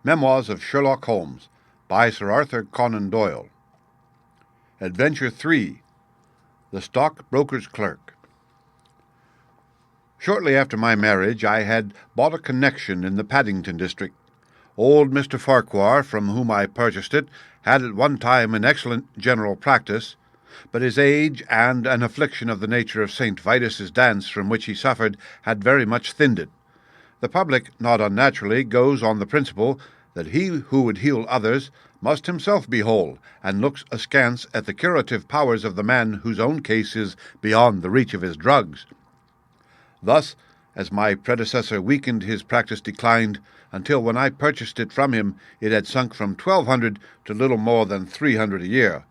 Memoirs of Sherlock Holmes by Sir Arthur Conan Doyle. Adventure 3. The Stockbroker's Clerk. Shortly after my marriage, I had bought a connection in the Paddington district. Old Mr. Farquhar, from whom I purchased it, had at one time an excellent general practice, but his age and an affliction of the nature of St. Vitus's dance, from which he suffered, had very much thinned it. The public, not unnaturally, goes on the principle that he who would heal others must himself be whole, and looks askance at the curative powers of the man whose own case is beyond the reach of his drugs. Thus, as my predecessor weakened, his practice declined, until when I purchased it from him it had sunk from 1,200 to little more than 300 a year.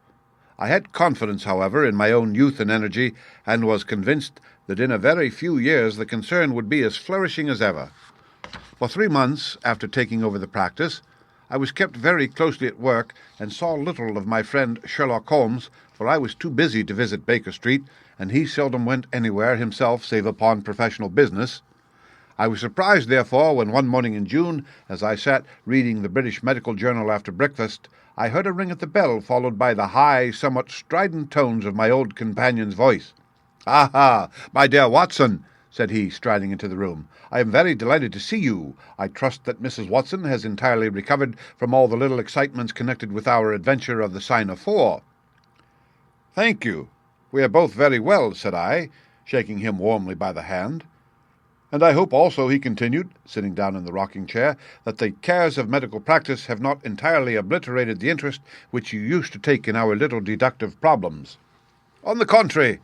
I had confidence, however, in my own youth and energy, and was convinced that in a very few years the concern would be as flourishing as ever. For 3 months after taking over the practice, I was kept very closely at work, and saw little of my friend Sherlock Holmes, for I was too busy to visit Baker Street, and he seldom went anywhere himself save upon professional business. I was surprised, therefore, when one morning in June, as I sat reading the British Medical Journal after breakfast, I heard a ring at the bell, followed by the high, somewhat strident tones of my old companion's voice. "Ah, my dear Watson," said he, striding into the room, "I am very delighted to see you. I trust that Mrs. Watson has entirely recovered from all the little excitements connected with our adventure of the Sign of 4. "Thank you. We are both very well," said I, shaking him warmly by the hand. "And I hope also," he continued, sitting down in the rocking-chair, "that the cares of medical practice have not entirely obliterated the interest which you used to take in our little deductive problems." "On the contrary,"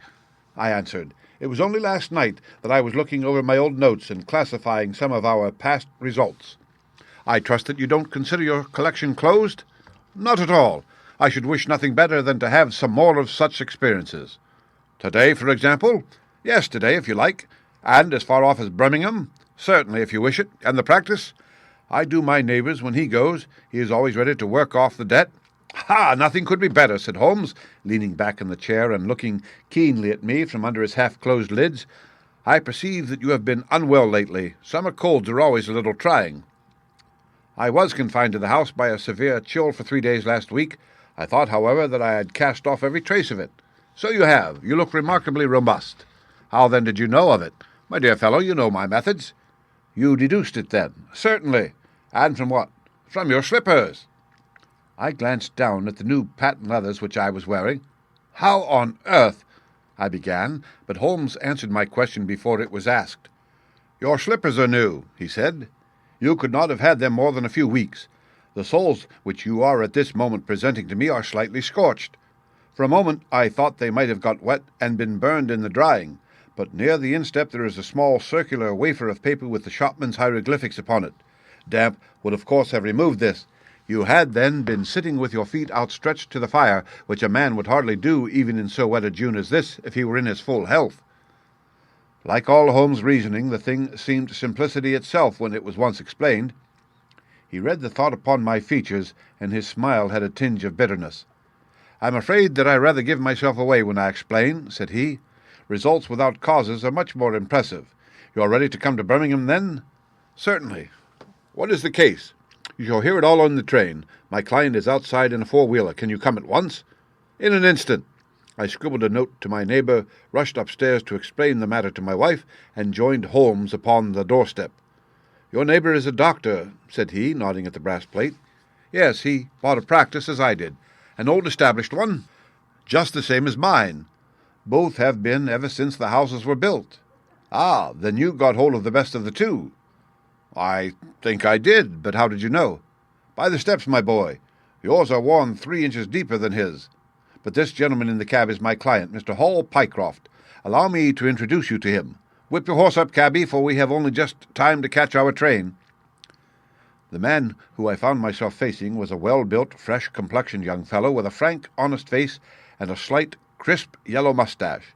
I answered, "it was only last night that I was looking over my old notes and classifying some of our past results." "I trust that you don't consider your collection closed?" "Not at all. I should wish nothing better than to have some more of such experiences." "Today, for example?" "Yes, today, if you like. And as far off as Birmingham?" "Certainly, if you wish it. And the practice?" "I do my neighbour's when he goes. He is always ready to work off the debt." "Ha! Nothing could be better," said Holmes, leaning back in the chair and looking keenly at me from under his half-closed lids. "I perceive that you have been unwell lately. Summer colds are always a little trying." "I was confined to the house by a severe chill for 3 days last week. I thought, however, that I had cast off every trace of it." "So you have. You look remarkably robust." "How, then, did you know of it?" "My dear fellow, you know my methods." "You deduced it, then?" "Certainly." "And from what?" "From your slippers." I glanced down at the new patent leathers which I was wearing. "How on earth—" I began, but Holmes answered my question before it was asked. "Your slippers are new," he said. "You could not have had them more than a few weeks. The soles which you are at this moment presenting to me are slightly scorched. For a moment I thought they might have got wet and been burned in the drying, but near the instep there is a small circular wafer of paper with the shopman's hieroglyphics upon it. Damp would of course have removed this. You had then been sitting with your feet outstretched to the fire, which a man would hardly do even in so wet a June as this, if he were in his full health." Like all Holmes' reasoning, the thing seemed simplicity itself when it was once explained. He read the thought upon my features, and his smile had a tinge of bitterness. "I'm afraid that I rather give myself away when I explain," said he. "Results without causes are much more impressive. You are ready to come to Birmingham, then?" "Certainly." "What is the case?" "You shall hear it all on the train. My client is outside in a four-wheeler. Can you come at once?" "In an instant." I scribbled a note to my neighbour, rushed upstairs to explain the matter to my wife, and joined Holmes upon the doorstep. "Your neighbour is a doctor," said he, nodding at the brass plate. "Yes, he bought a practice as I did." "An old established one?" "Just the same as mine. Both have been ever since the houses were built." "Ah, then you got hold of the best of the two." "I think I did, but how did you know?" "By the steps, my boy. Yours are worn 3 inches deeper than his. But this gentleman in the cab is my client, Mr. Hall Pycroft. Allow me to introduce you to him. Whip your horse up, cabby, for we have only just time to catch our train." The man who I found myself facing was a well-built, fresh-complexioned young fellow with a frank, honest face and a slight, crisp yellow moustache.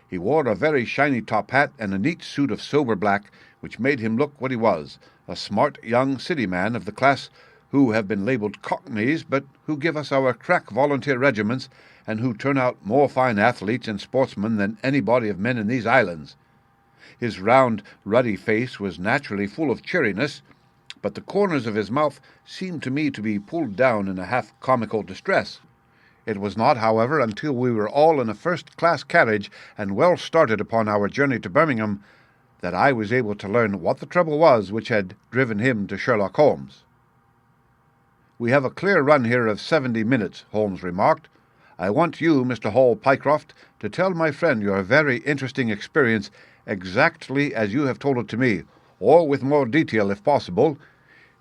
He wore a very shiny top hat and a neat suit of sober black, which made him look what he was, a smart young city man of the class who have been labelled cockneys, but who give us our crack volunteer regiments, and who turn out more fine athletes and sportsmen than any body of men in these islands. His round, ruddy face was naturally full of cheeriness, but the corners of his mouth seemed to me to be pulled down in a half-comical distress. It was not, however, until we were all in a first-class carriage and well started upon our journey to Birmingham that I was able to learn what the trouble was which had driven him to Sherlock Holmes. "We have a clear run here of 70 minutes, Holmes remarked. "I want you, Mr. Hall Pycroft, to tell my friend your very interesting experience exactly as you have told it to me, or with more detail if possible.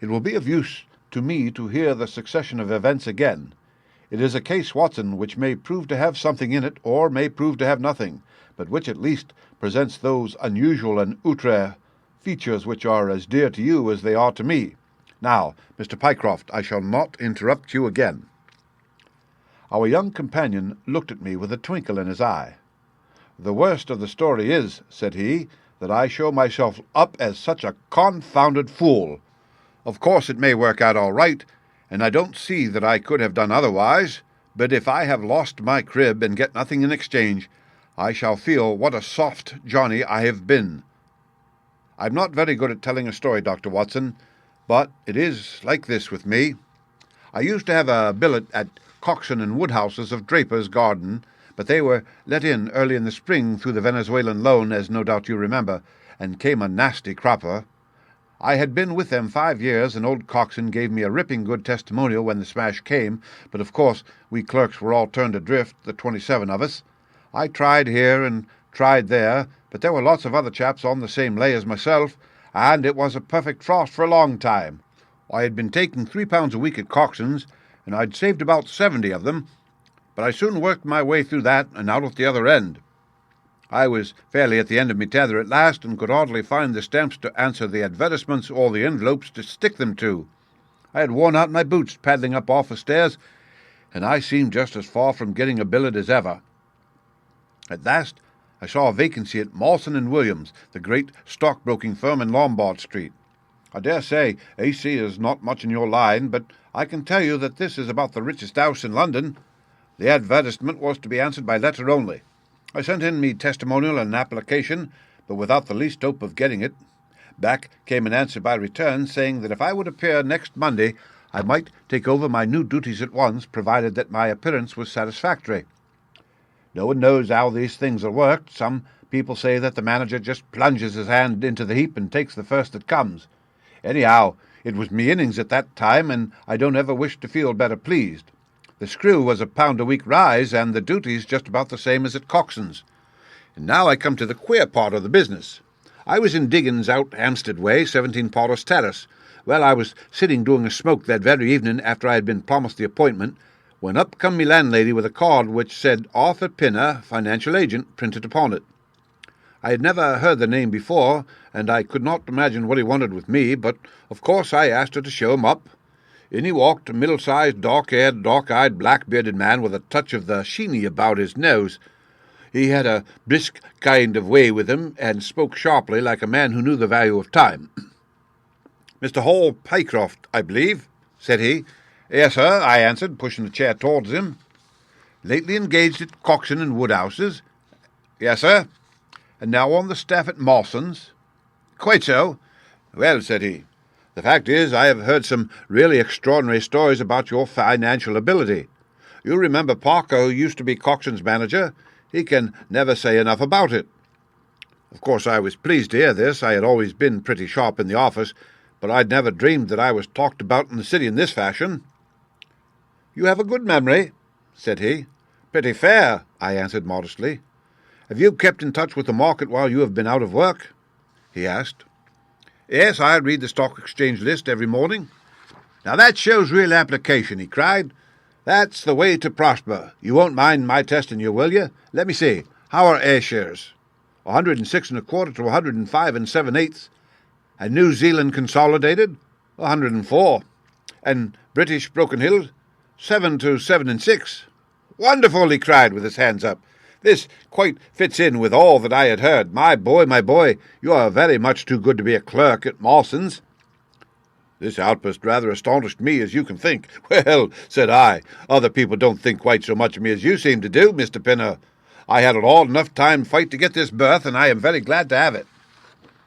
It will be of use to me to hear the succession of events again. It is a case, Watson, which may prove to have something in it, or may prove to have nothing, but which at least presents those unusual and outre features which are as dear to you as they are to me. Now, Mr. Pycroft, I shall not interrupt you again." Our young companion looked at me with a twinkle in his eye. "The worst of the story is," said he, "that I show myself up as such a confounded fool. Of course it may work out all right, and I don't see that I could have done otherwise, but if I have lost my crib and get nothing in exchange, I shall feel what a soft Johnny I have been. I'm not very good at telling a story, Dr. Watson, but it is like this with me. I used to have a billet at Coxon and Woodhouse's of Draper's Garden, but they were let in early in the spring through the Venezuelan loan, as no doubt you remember, and came a nasty cropper. I had been with them 5 years, and old Coxon gave me a ripping good testimonial when the smash came, but of course we clerks were all turned adrift, the 27 of us. I tried here and tried there, but there were lots of other chaps on the same lay as myself, and it was a perfect frost for a long time. I had been taking £3 a week at Coxon's, and I'd saved about 70 of them, but I soon worked my way through that and out at the other end. I was fairly at the end of my tether at last, and could hardly find the stamps to answer the advertisements or the envelopes to stick them to. I had worn out my boots paddling up office stairs, and I seemed just as far from getting a billet as ever. At last I saw a vacancy at Mawson and Williams, the great stockbroking firm in Lombard Street. I dare say AC is not much in your line, but I can tell you that this is about the richest house in London. The advertisement was to be answered by letter only. I sent in me testimonial and application, but without the least hope of getting it. Back came an answer by return, saying that if I would appear next Monday, I might take over my new duties at once, provided that my appearance was satisfactory. No one knows how these things are worked. Some people say that the manager just plunges his hand into the heap and takes the first that comes. Anyhow, it was me innings at that time, and I don't ever wish to feel better pleased. The screw was £1 a week rise, and the duties just about the same as at Coxon's. And now I come to the queer part of the business. I was in diggings out Hampstead Way, 17 Paulus Terrace. Well, I was sitting doing a smoke that very evening after I had been promised the appointment, when up come me landlady with a card which said Arthur Pinner, financial agent, printed upon it. I had never heard the name before, and I could not imagine what he wanted with me, but of course I asked her to show him up. In he walked, a middle-sized, dark-haired, dark-eyed, black-bearded man with a touch of the sheeny about his nose. He had a brisk kind of way with him, and spoke sharply like a man who knew the value of time. "Mr. Hall Pycroft, I believe," said he. "Yes, sir," I answered, pushing the chair towards him. "Lately engaged at Coxon and Woodhouse's?" "Yes, sir." "And now on the staff at Mawson's?" "Quite so." "Well," said he, "the fact is, I have heard some really extraordinary stories about your financial ability. You remember Parker, who used to be Coxon's manager? He can never say enough about it." Of course I was pleased to hear this. I had always been pretty sharp in the office, but I'd never dreamed that I was talked about in the city in this fashion. "You have a good memory," said he. "Pretty fair," I answered modestly. "Have you kept in touch with the market while you have been out of work?" he asked. "Yes, I read the Stock Exchange list every morning." "Now that shows real application," he cried. "That's the way to prosper. You won't mind my testing you, will you? Let me see. How are A shares?" 106 1/4 to 105 7/8. And New Zealand Consolidated? 104. And British Broken Hill? 7 to 7 6. "Wonderful!" he cried with his hands up. "This quite fits in with all that I had heard. My boy, you are very much too good to be a clerk at Mawson's." This outburst rather astonished me, as you can think. "Well," said I, "other people don't think quite so much of me as you seem to do, Mr. Pinner. I had a hard enough time fight to get this berth, and I am very glad to have it."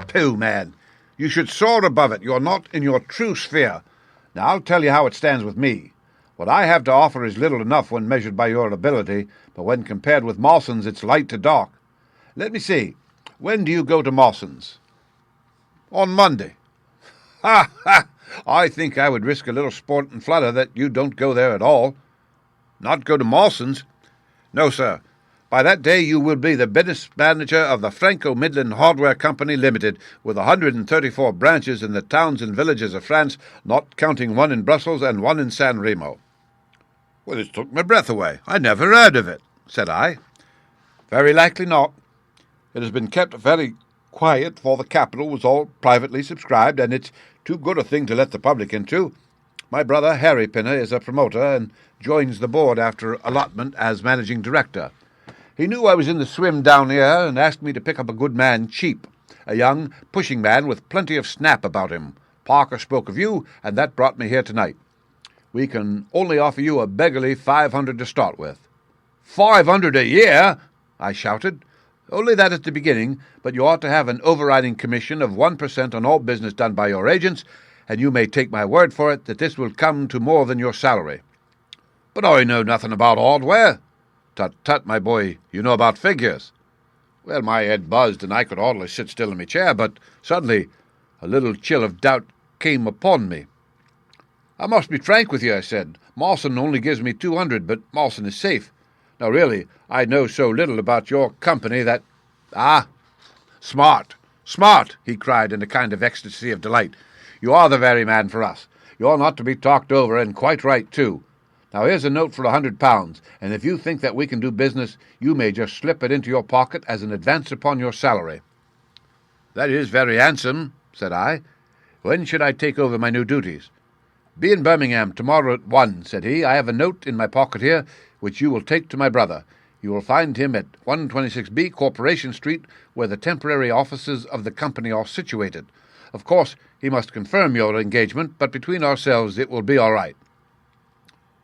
"Pooh, man, You should soar above it. You're not in your true sphere. Now, I'll tell you how it stands with me. What I have to offer is little enough when measured by your ability, but when compared with Mawson's, it's light to dark. Let me see. When do you go to Mawson's? On Monday. Ha, ha! I think I would risk a little sport and flutter that you don't go there at all. Not go to Mawson's? No, sir. By that day you will be the business manager of the Franco-Midland Hardware Company Limited, with 134 branches in the towns and villages of France, not counting one in Brussels and one in San Remo. Well, it took my breath away. I never heard of it, said I. Very likely not. It has been kept very quiet, for the capital was all privately subscribed, and it's too good a thing to let the public into. My brother, Harry Pinner, is a promoter and joins the board after allotment as managing director. He knew I was in the swim down here and asked me to pick up a good man cheap, a young, pushing man with plenty of snap about him. Parker spoke of you, and that brought me here tonight. We can only offer you a beggarly $500 to start with. $500 a year? I shouted. Only that at the beginning, but you ought to have an overriding commission of 1% on all business done by your agents, and you may take my word for it that this will come to more than your salary. But I know nothing about hardware. Tut, tut, my boy, you know about figures. Well, my head buzzed, and I could hardly sit still in my chair, but suddenly a little chill of doubt came upon me. I must be frank with you, I said. Mawson only gives me $200, but Mawson is safe. Now, really, I know so little about your company that— Ah, smart, smart, he cried in a kind of ecstasy of delight. You are the very man for us. You're not to be talked over, and quite right, too. Now, here's a note for £100, and if you think that we can do business, you may just slip it into your pocket as an advance upon your salary. That is very handsome, said I. When should I take over my new duties? Be in Birmingham tomorrow at 1, said he. I have a note in my pocket here, which you will take to my brother. You will find him at 126B Corporation Street, where the temporary offices of the company are situated. Of course, he must confirm your engagement, but between ourselves it will be all right.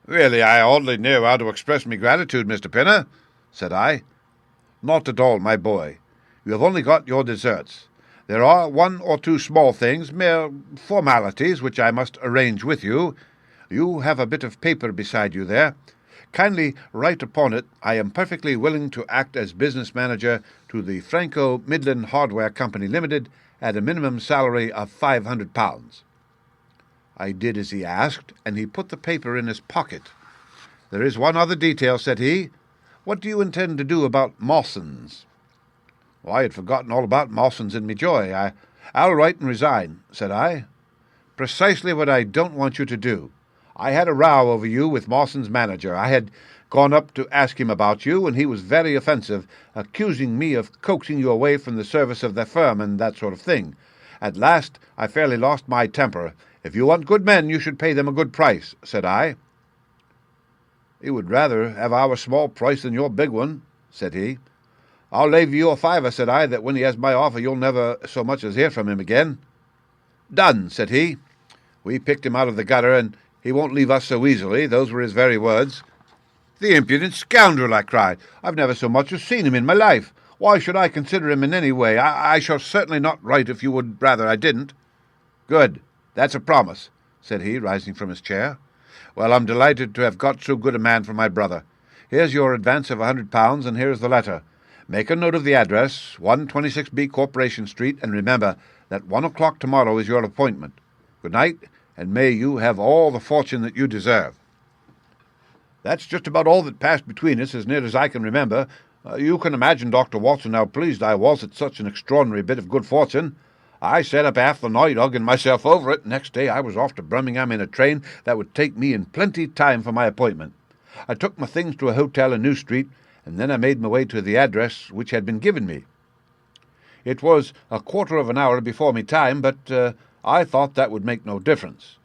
Really, I hardly know how to express my gratitude, Mr. Pinner, said I. Not at all, my boy. You have only got your deserts. There are one or two small things, mere formalities, which I must arrange with you. You have a bit of paper beside you there. Kindly write upon it, I am perfectly willing to act as business manager to the Franco-Midland Hardware Company Limited at a minimum salary of £500. I did as he asked, and he put the paper in his pocket. There is one other detail, said he. What do you intend to do about Mawson's? Well, I had forgotten all about Mawson's in me joy. I'll write and resign, said I. Precisely what I don't want you to do. I had a row over you with Mawson's manager. I had gone up to ask him about you, and he was very offensive, accusing me of coaxing you away from the service of their firm and that sort of thing. At last I fairly lost my temper. If you want good men, you should pay them a good price, said I. He would rather have our small price than your big one, said he. I'll lay you a $5, said I, that when he has my offer you'll never so much as hear from him again. Done, said he. We picked him out of the gutter, and he won't leave us so easily. Those were his very words. The impudent scoundrel, I cried. I've never so much as seen him in my life. Why should I consider him in any way? I shall certainly not write if you would rather I didn't. Good. That's a promise, said he, rising from his chair. Well, I'm delighted to have got so good a man for my brother. Here's your advance of £100, and here's the letter. Make a note of the address, 126B Corporation Street, and remember that 1 o'clock tomorrow is your appointment. Good night, and may you have all the fortune that you deserve. That's just about all that passed between us, as near as I can remember. You can imagine, Dr. Watson, how pleased I was at such an extraordinary bit of good fortune. I sat up half the night hugging myself over it. Next day I was off to Birmingham in a train that would take me in plenty time for my appointment. I took my things to a hotel in New Street, and then I made my way to the address which had been given me. It was a quarter of an hour before me time, but I thought that would make no difference.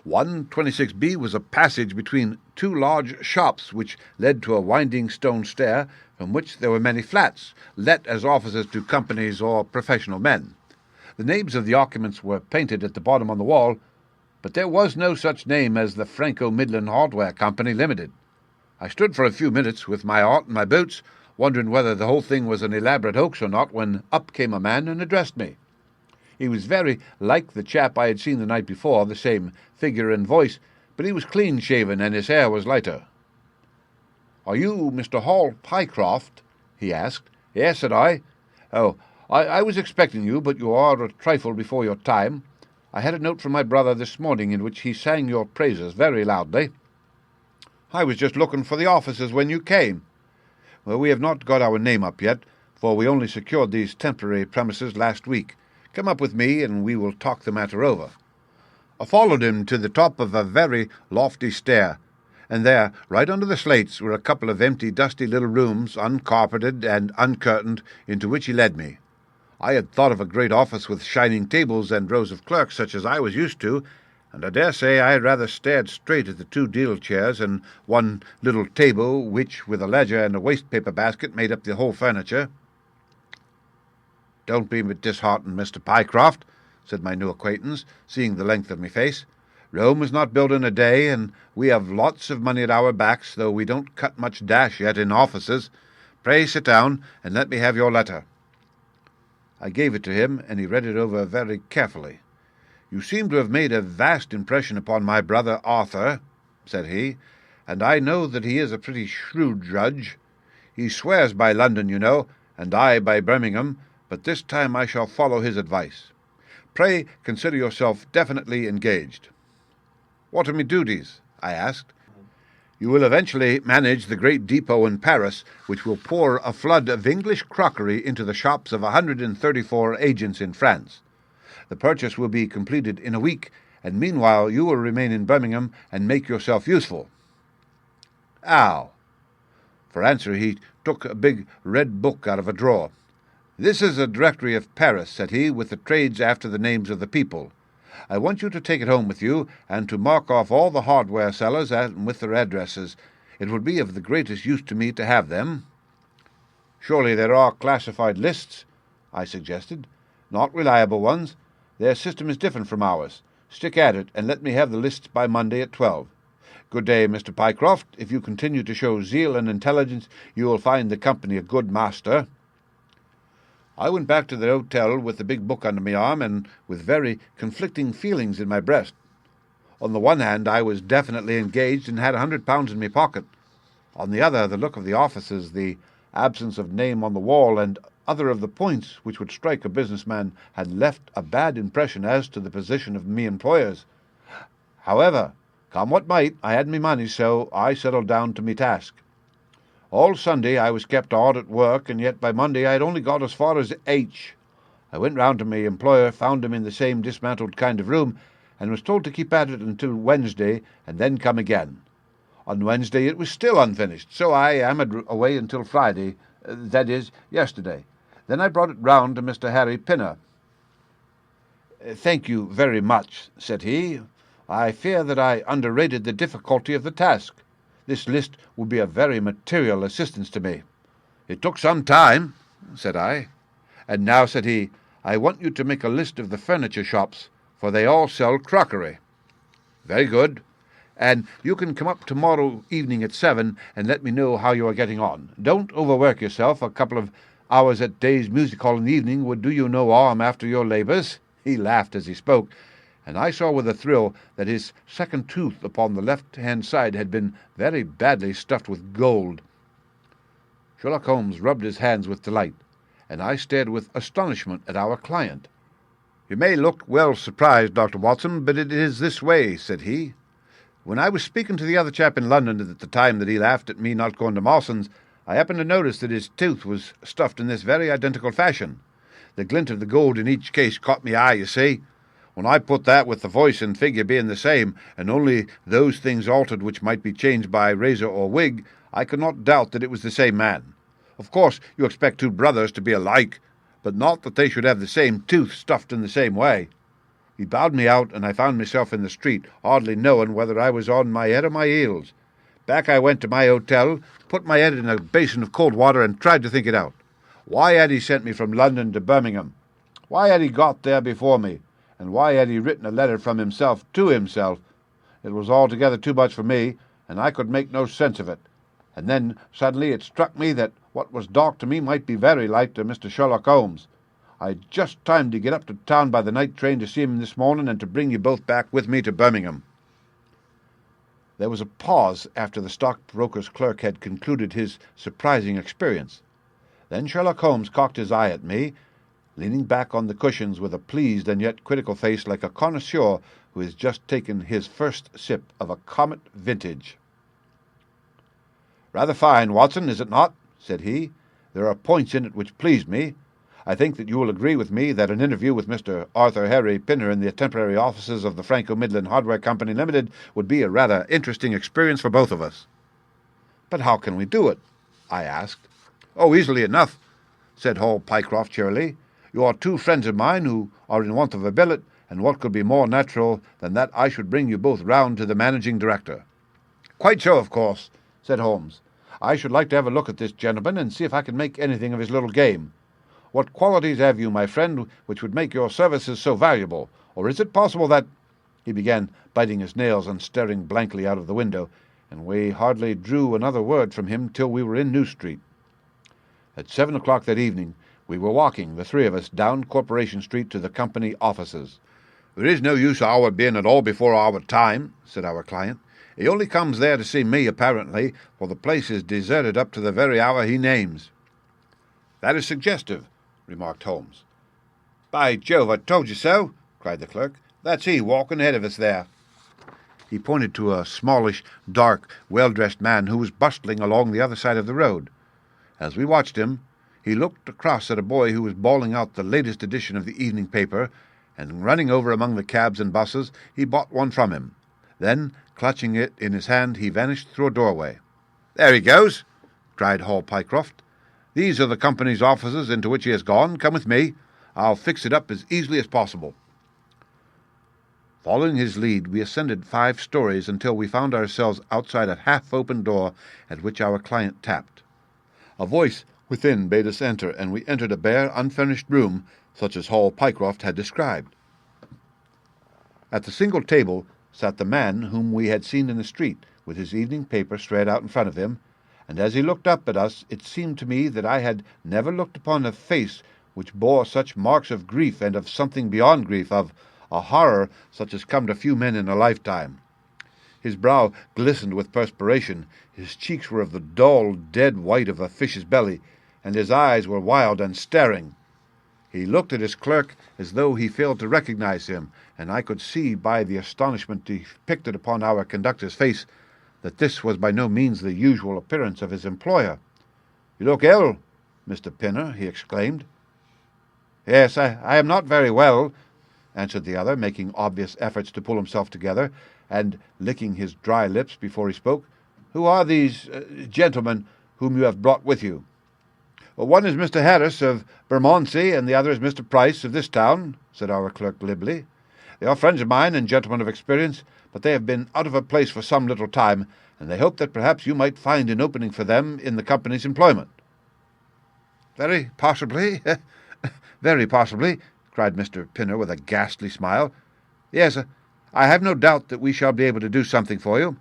126B was a passage between two large shops which led to a winding stone stair from which there were many flats, let as offices to companies or professional men. The names of the occupants were painted at the bottom on the wall, but there was no such name as the Franco-Midland Hardware Company Limited. I stood for a few minutes with my heart in my boots, wondering whether the whole thing was an elaborate hoax or not, when up came a man and addressed me. He was very like the chap I had seen the night before, the same figure and voice, but he was clean-shaven and his hair was lighter. "Are you Mr. Hall Pycroft?" he asked. "Yes," said I. "Oh, I was expecting you, but you are a trifle before your time. I had a note from my brother this morning in which he sang your praises very loudly." "I was just looking for the officers when you came." "Well, we have not got our name up yet, for we only secured these temporary premises last week. Come up with me, and we will talk the matter over." I followed him to the top of a very lofty stair, and there, right under the slates, were a couple of empty, dusty little rooms, uncarpeted and uncurtained, into which he led me. I had thought of a great office with shining tables and rows of clerks, such as I was used to, and I dare say I had rather stared straight at the 2 deal chairs and one little table, which, with a ledger and a waste-paper basket, made up the whole furniture. "Don't be disheartened, Mr. Pycroft," said my new acquaintance, seeing the length of my face. "Rome was not built in a day, and we have lots of money at our backs, though we don't cut much dash yet in offices. Pray sit down, and let me have your letter." I gave it to him, and he read it over very carefully. "You seem to have made a vast impression upon my brother Arthur," said he, "and I know that he is a pretty shrewd judge. He swears by London, you know, and I by Birmingham, but this time I shall follow his advice. Pray consider yourself definitely engaged." "What are my duties?" I asked. "You will eventually manage the great depot in Paris, which will pour a flood of English crockery into the shops of 134 agents in France. The purchase will be completed in a week, and meanwhile you will remain in Birmingham and make yourself useful." "How?" For answer he took a big red book out of a drawer. "This is a directory of Paris," said he, "with the trades after the names of the people. I want you to take it home with you, and to mark off all the hardware sellers and with their addresses. It would be of the greatest use to me to have them." "Surely there are classified lists?" I suggested. "Not reliable ones. Their system is different from ours. Stick at it, and let me have the lists by Monday at 12. Good day, Mr. Pycroft. If you continue to show zeal and intelligence, you will find the company a good master." I went back to the hotel with the big book under my arm and with very conflicting feelings in my breast. On the one hand, I was definitely engaged and had £100 in my pocket. On the other, the look of the offices, the absence of name on the wall, and other of the points which would strike a businessman had left a bad impression as to the position of me employers. However, come what might, I had me money, so I settled down to me task. All Sunday I was kept hard at work, and yet by Monday I had only got as far as H. I went round to my employer, found him in the same dismantled kind of room, and was told to keep at it until Wednesday, and then come again. On Wednesday it was still unfinished, so I hammered away until Friday, that is, yesterday. Then I brought it round to Mr. Harry Pinner. "Thank you very much," said he. "I fear that I underrated the difficulty of the task. This list will be a very material assistance to me." "It took some time," said I. "And now," said he, "I want you to make a list of the furniture shops, for they all sell crockery." "Very good. And you can come up tomorrow evening at 7 and let me know how you are getting on. Don't overwork yourself. A couple of hours at Day's music hall in the evening would do you no harm after your labours." He laughed as he spoke, and I saw with a thrill that his second tooth upon the left-hand side had been very badly stuffed with gold. Sherlock Holmes rubbed his hands with delight, and I stared with astonishment at our client. "You may look well surprised, Dr. Watson, but it is this way," said he. "When I was speaking to the other chap in London at the time that he laughed at me not going to Mawson's, I happened to notice that his tooth was stuffed in this very identical fashion. The glint of the gold in each case caught me eye, you see. When I put that with the voice and figure being the same, and only those things altered which might be changed by razor or wig, I could not doubt that it was the same man. Of course, you expect 2 brothers to be alike, but not that they should have the same tooth stuffed in the same way." He bowed me out, and I found myself in the street, hardly knowing whether I was on my head or my heels. Back I went to my hotel, put my head in a basin of cold water, and tried to think it out. Why had he sent me from London to Birmingham? Why had he got there before me? And why had he written a letter from himself to himself? It was altogether too much for me, and I could make no sense of it. And then suddenly it struck me that what was dark to me might be very light to Mr. Sherlock Holmes. I'd just time to get up to town by the night train to see him this morning and to bring you both back with me to Birmingham." There was a pause after the stockbroker's clerk had concluded his surprising experience. Then Sherlock Holmes cocked his eye at me, leaning back on the cushions with a pleased and yet critical face like a connoisseur who has just taken his first sip of a Comet vintage. "Rather fine, Watson, is it not?" said he. "There are points in it which please me. I think that you will agree with me that an interview with Mr. Arthur Harry Pinner in the temporary offices of the Franco-Midland Hardware Company Limited would be a rather interesting experience for both of us." "But how can we do it?" I asked. "Oh, easily enough," said Hall Pycroft cheerily. "You are two friends of mine who are in want of a billet, and what could be more natural than that I should bring you both round to the managing director?" "Quite so, of course," said Holmes. "I should like to have a look at this gentleman and see if I can make anything of his little game. What qualities have you, my friend, which would make your services so valuable? Or is it possible that—" He began biting his nails and staring blankly out of the window, and we hardly drew another word from him till we were in New Street. At 7 o'clock that evening we were walking, the three of us, down Corporation Street to the company offices. "There is no use our being at all before our time," said our client. "He only comes there to see me, apparently, for the place is deserted up to the very hour he names." "That is suggestive," remarked Holmes. "By Jove, I told you so," cried the clerk. "That's he walking ahead of us there." He pointed to a smallish, dark, well-dressed man who was bustling along the other side of the road. As we watched him, he looked across at a boy who was bawling out the latest edition of the evening paper, and running over among the cabs and buses, he bought one from him. Then, clutching it in his hand, he vanished through a doorway. "There he goes!" cried Hall Pycroft. "These are the company's offices into which he has gone. Come with me. I'll fix it up as easily as possible." Following his lead, we ascended 5 stories until we found ourselves outside a half-open door at which our client tapped. A voice within bade us enter, and we entered a bare, unfurnished room, such as Hall Pycroft had described. At the single table sat the man whom we had seen in the street, with his evening paper spread out in front of him, and as he looked up at us it seemed to me that I had never looked upon a face which bore such marks of grief and of something beyond grief, of a horror such as come to few men in a lifetime. His brow glistened with perspiration, his cheeks were of the dull, dead white of a fish's belly, and his eyes were wild and staring. He looked at his clerk as though he failed to recognize him, and I could see by the astonishment depicted upon our conductor's face that this was by no means the usual appearance of his employer. "You look ill, Mr. Pinner," he exclaimed. "Yes, I am not very well," answered the other, making obvious efforts to pull himself together, and licking his dry lips before he spoke. "Who are these gentlemen whom you have brought with you?" "One is Mr. Harris of Bermondsey, and the other is Mr. Price of this town," said our clerk glibly. "They are friends of mine and gentlemen of experience, but they have been out of a place for some little time, and they hope that perhaps you might find an opening for them in the company's employment." "Very possibly, very possibly," cried Mr. Pinner with a ghastly smile. "Yes, I have no doubt that we shall be able to do something for you.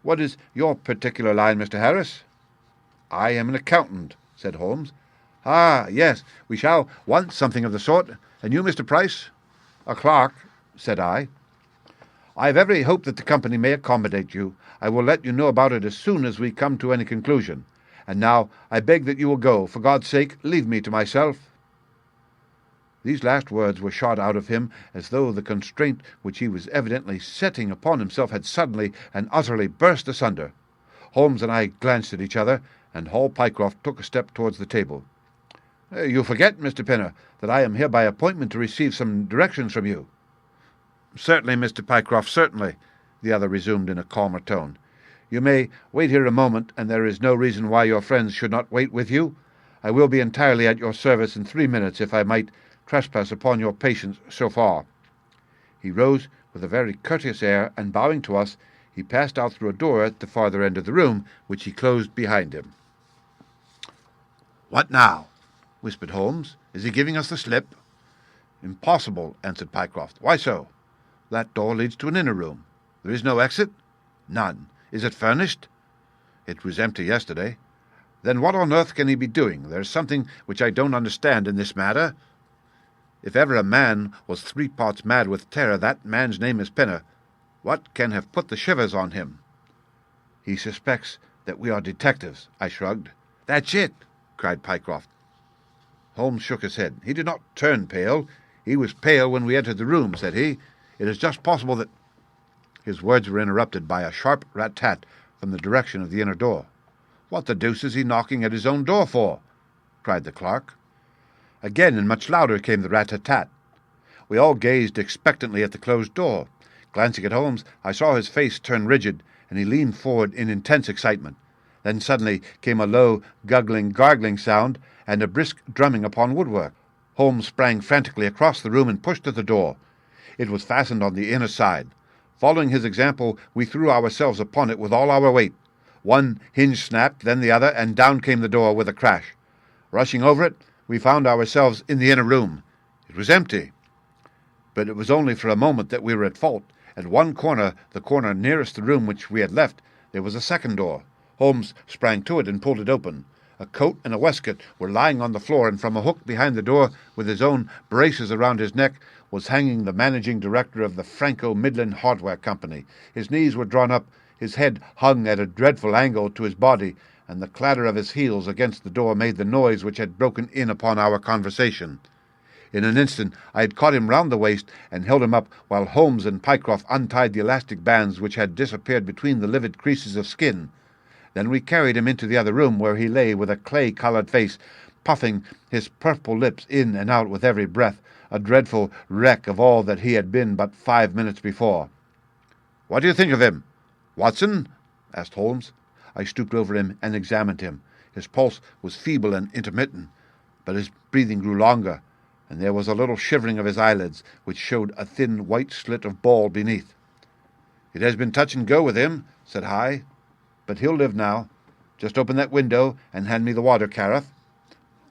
What is your particular line, Mr. Harris?" "I am an accountant," said Holmes. "Ah, yes, we shall want something of the sort. And you, Mr. Price?" "A clerk," said I. "I have every hope that the company may accommodate you. I will let you know about it as soon as we come to any conclusion. And now I beg that you will go. For God's sake, leave me to myself." These last words were shot out of him as though the constraint which he was evidently setting upon himself had suddenly and utterly burst asunder. Holmes and I glanced at each other, and Hall Pycroft took a step towards the table. "You forget, Mr. Pinner, that I am here by appointment to receive some directions from you." "Certainly, Mr. Pycroft, certainly," the other resumed in a calmer tone. "You may wait here a moment, and there is no reason why your friends should not wait with you. I will be entirely at your service in 3 minutes if I might trespass upon your patience so far." He rose with a very courteous air, and bowing to us, he passed out through a door at the farther end of the room, which he closed behind him. "What now?" whispered Holmes. "Is he giving us the slip?" "Impossible," answered Pycroft. "Why so?" "That door leads to an inner room." "There is no exit?" "None." "Is it furnished?" "It was empty yesterday." "Then what on earth can he be doing? There is something which I don't understand in this matter." If ever a man was 3 parts mad with terror, that man's name is Pinner. What can have put the shivers on him?" "He suspects that we are detectives," I shrugged. "That's it!" cried Pycroft. Holmes shook his head. He did not turn pale. "He was pale when we entered the room," said he. "It is just possible that—" His words were interrupted by a sharp rat-tat from the direction of the inner door. "What the deuce is he knocking at his own door for?" cried the clerk. Again and much louder came the rat-tat-tat. We all gazed expectantly at the closed door. Glancing at Holmes, I saw his face turn rigid, and he leaned forward in intense excitement. Then suddenly came a low, gargling sound, and a brisk drumming upon woodwork. Holmes sprang frantically across the room and pushed at the door. It was fastened on the inner side. Following his example, we threw ourselves upon it with all our weight. One hinge snapped, then the other, and down came the door with a crash. Rushing over it, we found ourselves in the inner room. It was empty. But it was only for a moment that we were at fault. At one corner, the corner nearest the room which we had left, there was a second door. Holmes sprang to it and pulled it open. A coat and a waistcoat were lying on the floor, and from a hook behind the door, with his own braces around his neck, was hanging the managing director of the Franco-Midland Hardware Company. His knees were drawn up, his head hung at a dreadful angle to his body, and the clatter of his heels against the door made the noise which had broken in upon our conversation. In an instant I had caught him round the waist and held him up, while Holmes and Pycroft untied the elastic bands which had disappeared between the livid creases of skin. Then we carried him into the other room, where he lay with a clay-coloured face, puffing his purple lips in and out with every breath, a dreadful wreck of all that he had been but 5 minutes before. "What do you think of him, Watson?" asked Holmes. I stooped over him and examined him. His pulse was feeble and intermittent, but his breathing grew longer, and there was a little shivering of his eyelids, which showed a thin white slit of ball beneath. "It has been touch and go with him," said I, "but he'll live now. Just open that window and hand me the water carafe."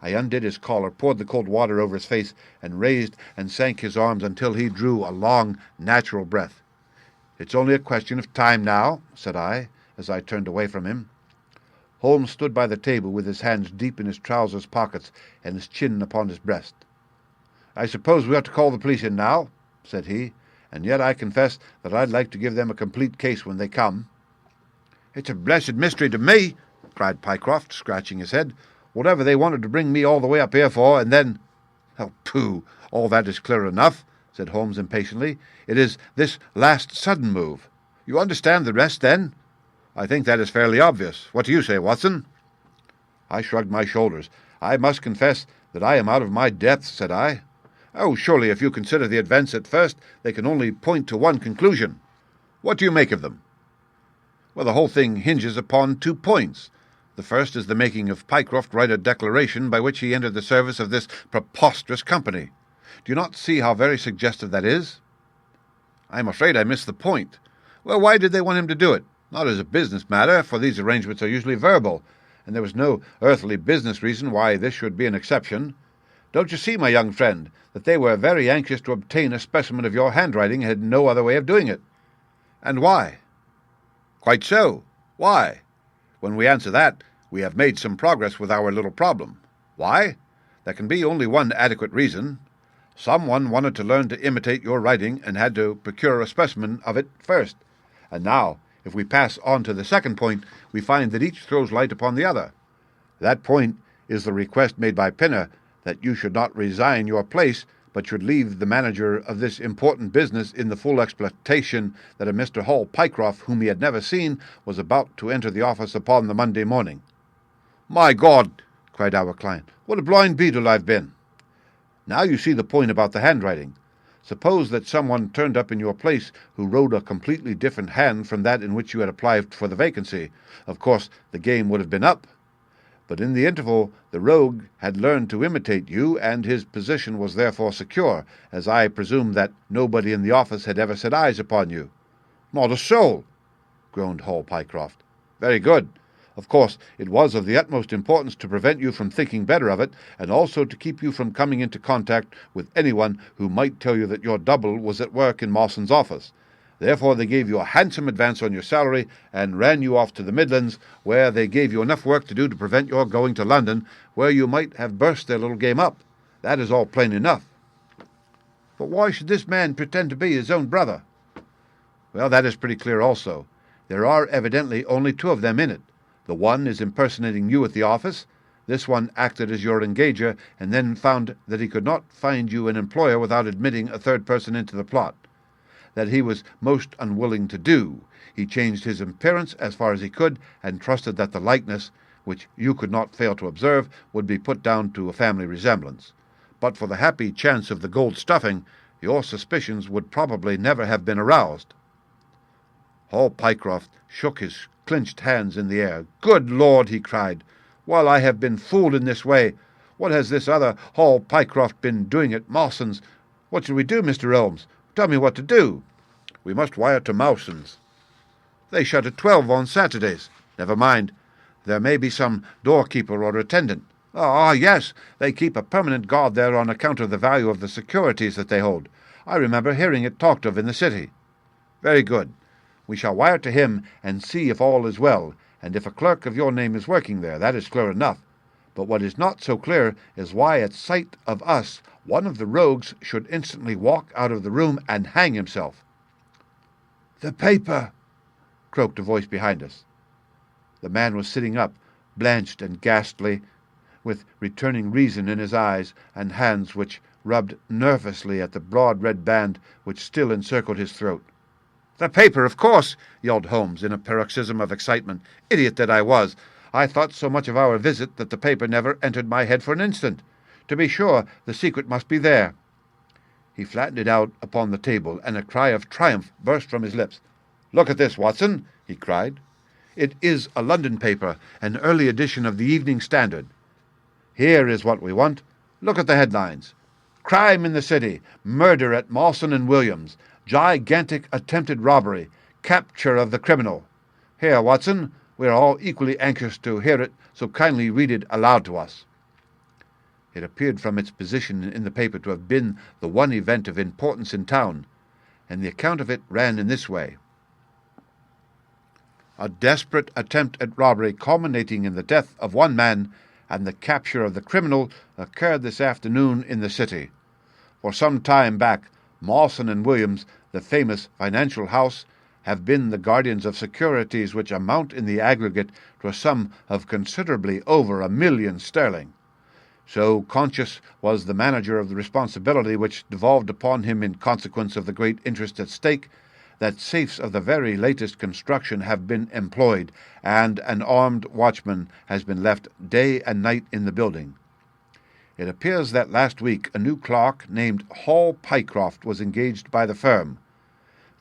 I undid his collar, poured the cold water over his face, and raised and sank his arms until he drew a long, natural breath. "It's only a question of time now," said I, as I turned away from him. Holmes stood by the table with his hands deep in his trousers pockets and his chin upon his breast. "I suppose we ought to call the police in now," said he, "and yet I confess that I'd like to give them a complete case when they come." "It's a blessed mystery to me," cried Pycroft, scratching his head. "Whatever they wanted to bring me all the way up here for, and then—" "Oh, pooh! All that is clear enough," said Holmes impatiently. "It is this last sudden move. You understand the rest, then?" "I think that is fairly obvious. What do you say, Watson?" I shrugged my shoulders. "I must confess that I am out of my depth," said I. "Oh, surely, if you consider the events at first, they can only point to one conclusion. What do you make of them?" "Well, the whole thing hinges upon 2 points. The first is the making of Pycroft write a declaration by which he entered the service of this preposterous company. Do you not see how very suggestive that is?" "I am afraid I missed the point. Well, why did they want him to do it? Not as a business matter, for these arrangements are usually verbal, and there was no earthly business reason why this should be an exception. Don't you see, my young friend, that they were very anxious to obtain a specimen of your handwriting and had no other way of doing it?" "And why?" "Quite so. Why? When we answer that, we have made some progress with our little problem. Why? There can be only one adequate reason. Someone wanted to learn to imitate your writing and had to procure a specimen of it first. And now, if we pass on to the second point, we find that each throws light upon the other. That point is the request made by Pinner that you should not resign your place, but should leave the manager of this important business in the full expectation that a Mr. Hall Pycroft, whom he had never seen, was about to enter the office upon the Monday morning." "My God!" cried our client. "What a blind beetle I've been!" "Now you see the point about the handwriting. Suppose that someone turned up in your place who wrote a completely different hand from that in which you had applied for the vacancy. Of course, the game would have been up. But in the interval the rogue had learned to imitate you, and his position was therefore secure, as I presume that nobody in the office had ever set eyes upon you." "Not a soul," groaned Hall Pycroft. "Very good. Of course, it was of the utmost importance to prevent you from thinking better of it, and also to keep you from coming into contact with anyone who might tell you that your double was at work in Mawson's office. Therefore they gave you a handsome advance on your salary and ran you off to the Midlands, where they gave you enough work to do to prevent your going to London, where you might have burst their little game up. That is all plain enough." But why should this man pretend to be his own brother? Well, that is pretty clear also. There are evidently only two of them in it. The one is impersonating you at the office. This one acted as your engager, and then found that he could not find you an employer without admitting a third person into the plot. That he was most unwilling to do. He changed his appearance as far as he could, and trusted that the likeness, which you could not fail to observe, would be put down to a family resemblance. But for the happy chance of the gold stuffing, your suspicions would probably never have been aroused. Hall Pycroft shook his clenched hands in the air. "Good Lord!" he cried. "While I have been fooled in this way, what has this other Hall Pycroft been doing at Mawson's? What shall we do, Mr. Holmes? Tell me what to do." "We must wire to Mawson's." "They shut at 12 on Saturdays." "Never mind. There may be some doorkeeper or attendant." "Ah, yes. They keep a permanent guard there on account of the value of the securities that they hold. I remember hearing it talked of in the city." "Very good. We shall wire to him and see if all is well, and if a clerk of your name is working there. That is clear enough. But what is not so clear is why at sight of us one of the rogues should instantly walk out of the room and hang himself." "The paper!" croaked a voice behind us. The man was sitting up, blanched and ghastly, with returning reason in his eyes, and hands which rubbed nervously at the broad red band which still encircled his throat. "The paper, of course!" yelled Holmes in a paroxysm of excitement. "Idiot that I was! I thought so much of our visit that the paper never entered my head for an instant. To be sure, the secret must be there." He flattened it out upon the table, and a cry of triumph burst from his lips. "Look at this, Watson!" he cried. "It is a London paper, an early edition of the Evening Standard. Here is what we want. Look at the headlines. 'Crime in the City. Murder at Mawson and Williams. Gigantic attempted robbery. Capture of the criminal.' Here, Watson, we are all equally anxious to hear it, so kindly read it aloud to us." It appeared from its position in the paper to have been the one event of importance in town, and the account of it ran in this way. "A desperate attempt at robbery culminating in the death of one man and the capture of the criminal occurred this afternoon in the city. For some time back, Mawson and Williams, the famous financial house, have been the guardians of securities which amount in the aggregate to a sum of considerably over £1,000,000. So conscious was the manager of the responsibility which devolved upon him in consequence of the great interest at stake, that safes of the very latest construction have been employed, and an armed watchman has been left day and night in the building. It appears that last week a new clerk named Hall Pycroft was engaged by the firm.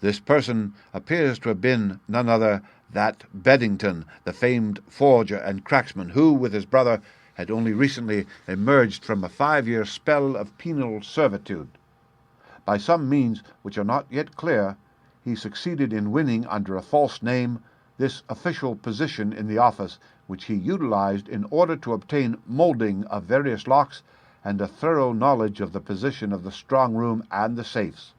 This person appears to have been none other than Beddington, the famed forger and cracksman, who, with his brother, had only recently emerged from a 5-year spell of penal servitude. By some means which are not yet clear, he succeeded in winning under a false name this official position in the office, which he utilized in order to obtain molding of various locks and a thorough knowledge of the position of the strong room and the safes.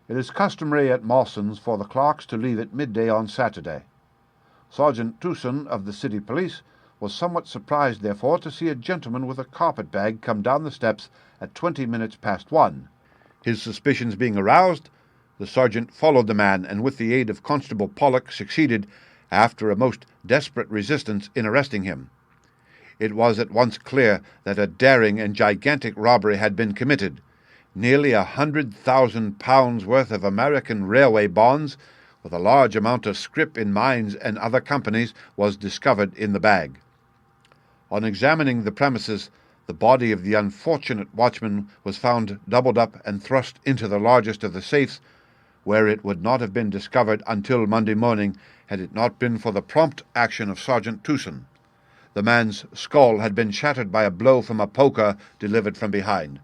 It is customary at Mawson's for the clerks to leave at midday on Saturday. Sergeant Tucson of the city police was somewhat surprised, therefore, to see a gentleman with a carpet-bag come down the steps at 20 minutes past 1. His suspicions being aroused, the sergeant followed the man, and with the aid of Constable Pollock succeeded, after a most desperate resistance, in arresting him. It was at once clear that a daring and gigantic robbery had been committed. Nearly £100,000 worth of American railway bonds, with a large amount of scrip in mines and other companies, was discovered in the bag. On examining the premises, the body of the unfortunate watchman was found doubled up and thrust into the largest of the safes, where it would not have been discovered until Monday morning had it not been for the prompt action of Sergeant Tucson. The man's skull had been shattered by a blow from a poker delivered from behind.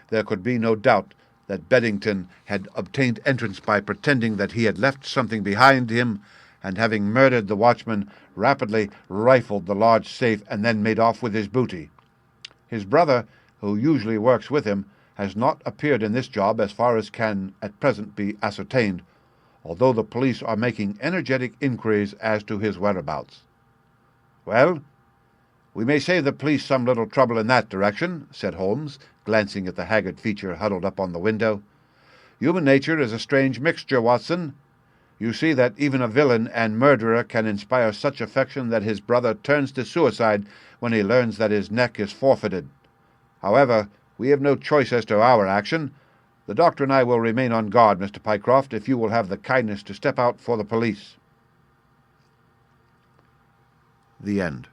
There could be no doubt that Beddington had obtained entrance by pretending that he had left something behind him, and having murdered the watchman, rapidly rifled the large safe and then made off with his booty. His brother, who usually works with him, has not appeared in this job as far as can at present be ascertained, although the police are making energetic inquiries as to his whereabouts. Well, "We may save the police some little trouble in that direction," said Holmes, glancing at the haggard feature huddled up on the window. "Human nature is a strange mixture, Watson. You see that even a villain and murderer can inspire such affection that his brother turns to suicide when he learns that his neck is forfeited. However, we have no choice as to our action. The doctor and I will remain on guard, Mr. Pycroft, if you will have the kindness to step out for the police." The end.